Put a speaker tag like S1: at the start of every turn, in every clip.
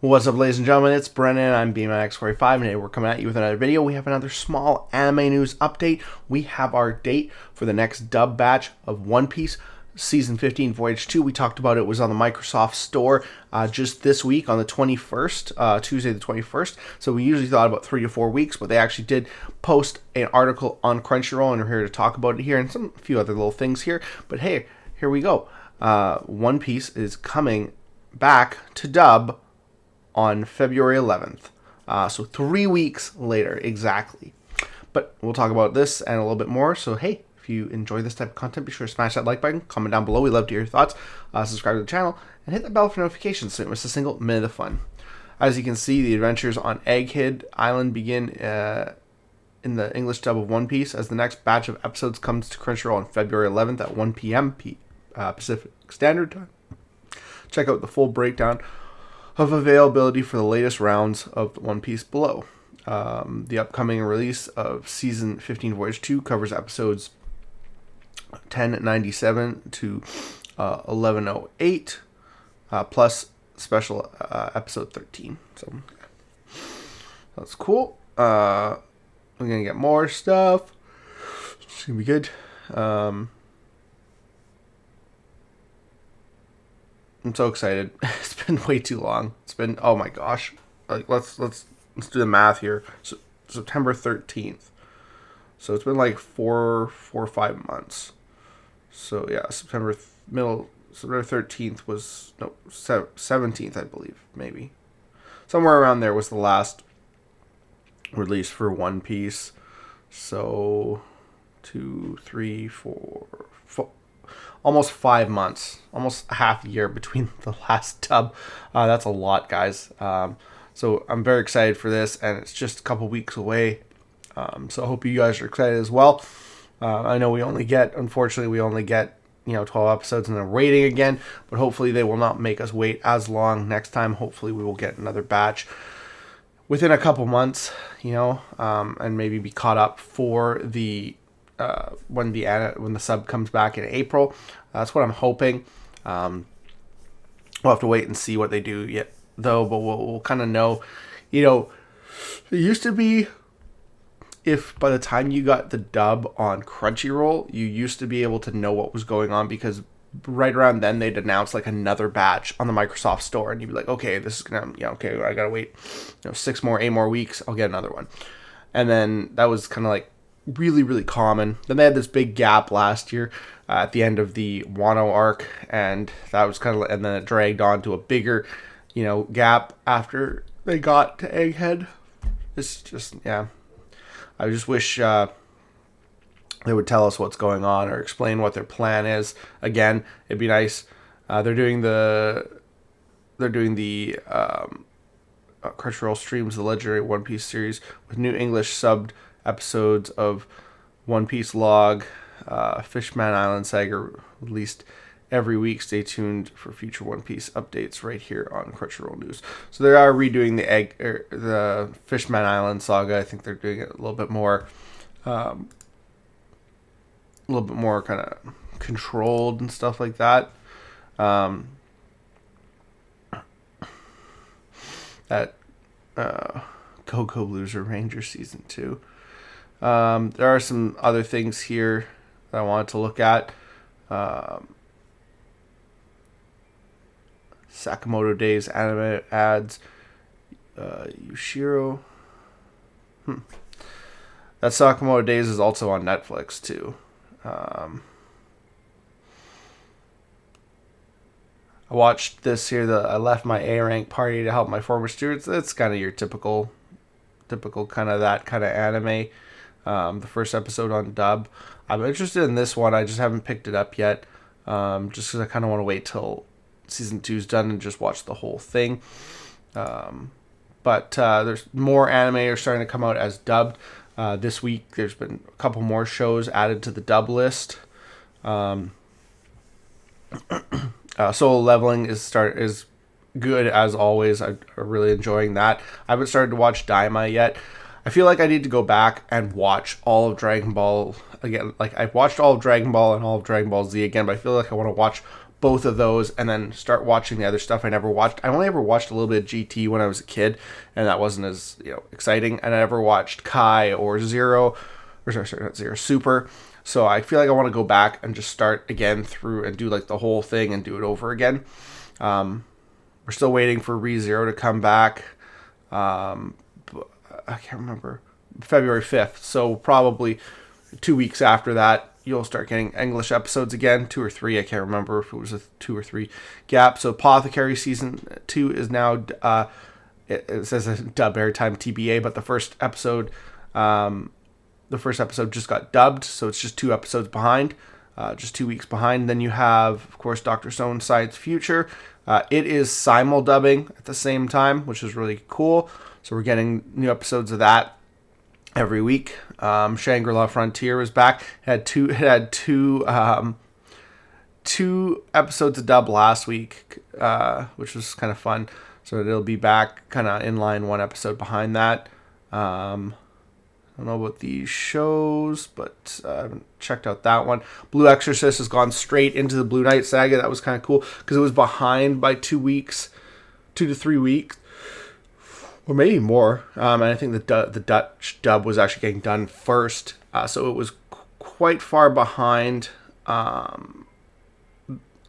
S1: What's up, ladies and gentlemen? It's Brennan. I'm BMX45, and today we're coming at you with another video. We have another small anime news update. We have our date for the next dub batch of One Piece Season 15 Voyage 2. We talked about it was on the Microsoft Store just this week on the 21st, Tuesday the 21st. So we usually thought about 3 to 4 weeks, but they actually did post an article on Crunchyroll, and we're here to talk about it here and a few other little things here. But hey, here we go. One Piece is coming back to dub on February 11th. So 3 weeks later, exactly. But we'll talk about this and a little bit more. So hey, if you enjoy this type of content, be sure to smash that like button, comment down below. We love to hear your thoughts. Subscribe to the channel, and hit the bell for notifications so you don't miss a single minute of fun. As you can see, the adventures on Egghead Island begin in the English dub of One Piece as the next batch of episodes comes to Crunchyroll on February 11th at 1 p.m. Pacific Standard Time. Check out the full breakdown of availability for the latest rounds of One Piece below. The upcoming release of Season 15 Voyage 2 covers episodes 1097 to 1108, plus special episode 13. So that's cool. We're going to get more stuff. It's going to be good. I'm so excited. It's been way too long. It's been, oh my gosh. Like let's do the math here. So, September 13th. So it's been like four or 5 months. So yeah, September 13th was, no, 17th, I believe, maybe. Somewhere around there was the last release for One Piece. So 2, 3, 4, almost 5 months, almost a half year between the last dub. That's a lot, guys. So I'm very excited for this, and it's just a couple weeks away. So I hope you guys are excited as well. I know unfortunately, we only get 12 episodes and then rating again, but hopefully they will not make us wait as long next time. Hopefully we will get another batch within a couple months, and maybe be caught up for the when the sub comes back in April. That's what I'm hoping. We'll have to wait and see what they do yet, though. But we'll kind of know. It used to be, if by the time you got the dub on Crunchyroll, you used to be able to know what was going on, because right around then they'd announce like another batch on the Microsoft Store, and you'd be like, okay, this is gonna, okay, I gotta wait, 8 more weeks, I'll get another one. And then that was kind of like really, really common. Then they had this big gap last year at the end of the Wano arc, and that was kind of, and then it dragged on to a bigger, gap after they got to Egghead. It's just, yeah. I just wish they would tell us what's going on or explain what their plan is. Again, it'd be nice. They're doing the Crunchyroll streams the legendary One Piece series with new English subbed episodes of One Piece Log, Fishman Island Saga released every week. Stay tuned for future One Piece updates right here on Crunchyroll News. So they are redoing the Fishman Island Saga. I think they're doing it a little bit more kind of controlled and stuff like that. Coco Blues Ranger Season 2. There are some other things here that I wanted to look at. Sakamoto Days anime ads. Yushiro. That Sakamoto Days is also on Netflix too. I watched this here. I left my A rank party to help my former students. It's kind of your typical kind of that kind of anime. The first episode on dub. I'm interested in this one. I just haven't picked it up yet. Just because I kind of want to wait till Season 2 is done and just watch the whole thing. But there's more anime are starting to come out as dubbed. This week there's been a couple more shows added to the dub list. Solo Leveling is good as always. I'm really enjoying that. I haven't started to watch Daima yet. I feel like I need to go back and watch all of Dragon Ball again. Like, I've watched all of Dragon Ball and all of Dragon Ball Z again, but I feel like I want to watch both of those and then start watching the other stuff I never watched. I only ever watched a little bit of GT when I was a kid, and that wasn't as exciting. And I never watched Kai or Zero, or sorry, not Zero, Super. So I feel like I want to go back and just start again through and do like the whole thing and do it over again. We're still waiting for ReZero to come back. I can't remember. February 5th. So probably 2 weeks after that, you'll start getting English episodes again. 2 or 3. I can't remember if it was a 2 or 3 gap. So Apothecary Season 2 is now, it says a dub airtime TBA, but the first episode just got dubbed. So it's just 2 episodes behind. Just 2 weeks behind. Then you have, of course, Dr. Stone Science Future. It is simul-dubbing at the same time, which is really cool. So we're getting new episodes of that every week. Shangra-La Frontier was back. It had two episodes of dub last week, which was kind of fun. So it'll be back kind of in line, 1 episode behind that. I don't know about these shows, but I haven't checked out that one. Blue Exorcist has gone straight into the Blue Knight saga. That was kind of cool because it was behind by 2 weeks, 2 to 3 weeks, or maybe more. And I think the Dutch dub was actually getting done first, so it was quite far behind.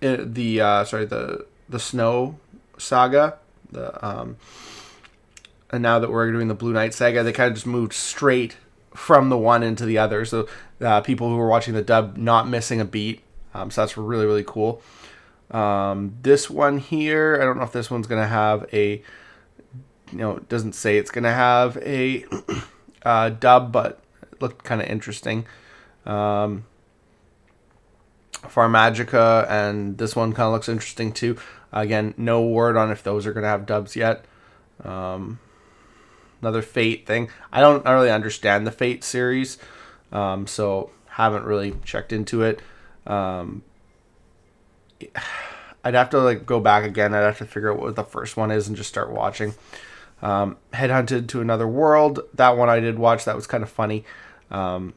S1: The Snow saga, and now that we're doing the Blue Knight saga, they kind of just moved straight from the one into the other. So people who were watching the dub not missing a beat. So that's really, really cool. This one here, I don't know if this one's going to have a, it doesn't say it's going to have a dub, but it looked kind of interesting. Pharmagica, and this one kind of looks interesting too. Again, no word on if those are going to have dubs yet. Another Fate thing. I don't really understand the Fate series, so haven't really checked into it. I'd have to go back again. I'd have to figure out what the first one is and just start watching. Headhunted to Another World. That one I did watch. That was kind of funny. That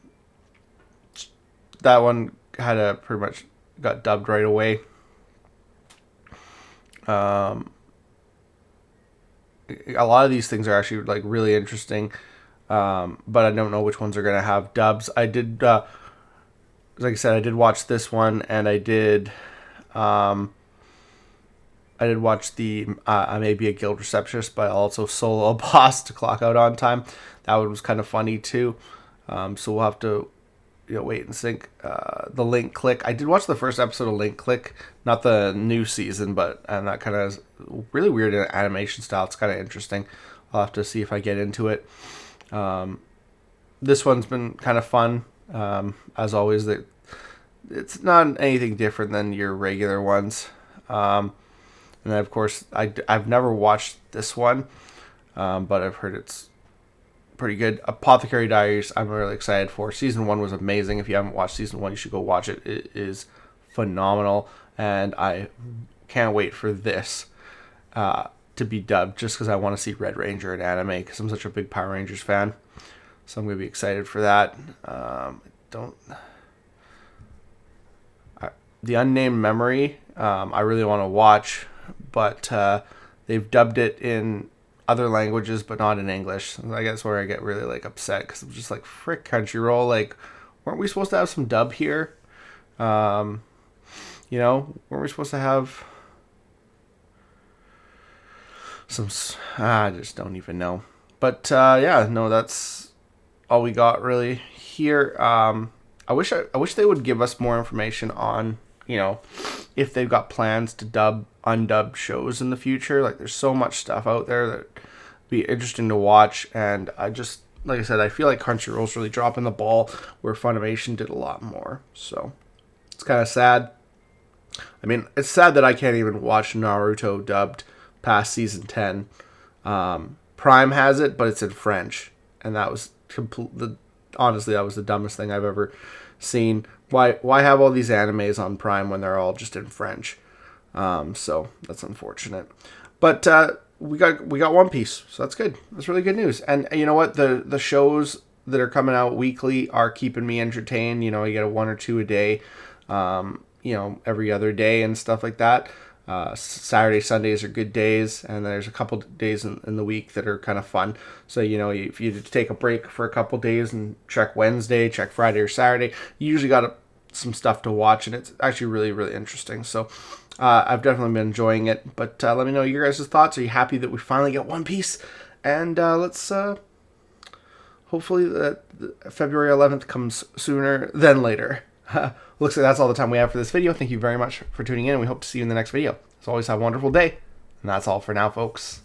S1: one had pretty much got dubbed right away. A lot of these things are actually really interesting, but I don't know which ones are going to have dubs. I did, like I said, I did watch this one, and I did watch the I May Be a Guild Receptionist, but also Solo Boss to Clock Out on Time. That one was kind of funny too. So we'll have to wait and sync. The Link Click. I did watch the first episode of Link Click, not the new season, and that kind of is really weird in animation style. It's kind of interesting. I'll have to see if I get into it. This one's been kind of fun. As always, it's not anything different than your regular ones. And then, of course, I've never watched this one, but I've heard it's pretty good. Apothecary Diaries, I'm really excited for. Season 1 was amazing. If you haven't watched Season 1, you should go watch it. It is phenomenal, and I can't wait for this to be dubbed, just because I want to see Red Ranger in anime, because I'm such a big Power Rangers fan. So I'm going to be excited for that. The Unnamed Memory, I really want to watch, but they've dubbed it in other languages, but not in English. I guess where I get really upset, because I'm just frick Crunchyroll, weren't we supposed to have some dub here? Weren't we supposed to have some? I just don't even know. But that's all we got really here. I wish they would give us more information on if they've got plans to dub undubbed shows in the future. There's so much stuff out there that would be interesting to watch, and I just, like I said, I feel like Crunchyroll's really dropping the ball where Funimation did a lot more. So it's kind of sad. I mean, it's sad that I can't even watch Naruto dubbed past season 10. Prime has it, but it's in French, and that was honestly, that was the dumbest thing I've ever seen. Why have all these animes on Prime when they're all just in French? So that's unfortunate. But we got One Piece, so that's good. That's really good news. And you know what? The shows that are coming out weekly are keeping me entertained. You get 1 or 2 a day. every other day and stuff like that. Saturday, Sundays are good days, and there's a couple days in the week that are kind of fun. So, if you take a break for a couple days and check Wednesday, check Friday or Saturday, you usually got some stuff to watch, and it's actually really, really interesting. So, I've definitely been enjoying it. But let me know your guys' thoughts. Are you happy that we finally get One Piece? And let's hopefully that February 11th comes sooner than later. Looks like that's all the time we have for this video. Thank you very much for tuning in, and we hope to see you in the next video. As always, have a wonderful day. And that's all for now, folks.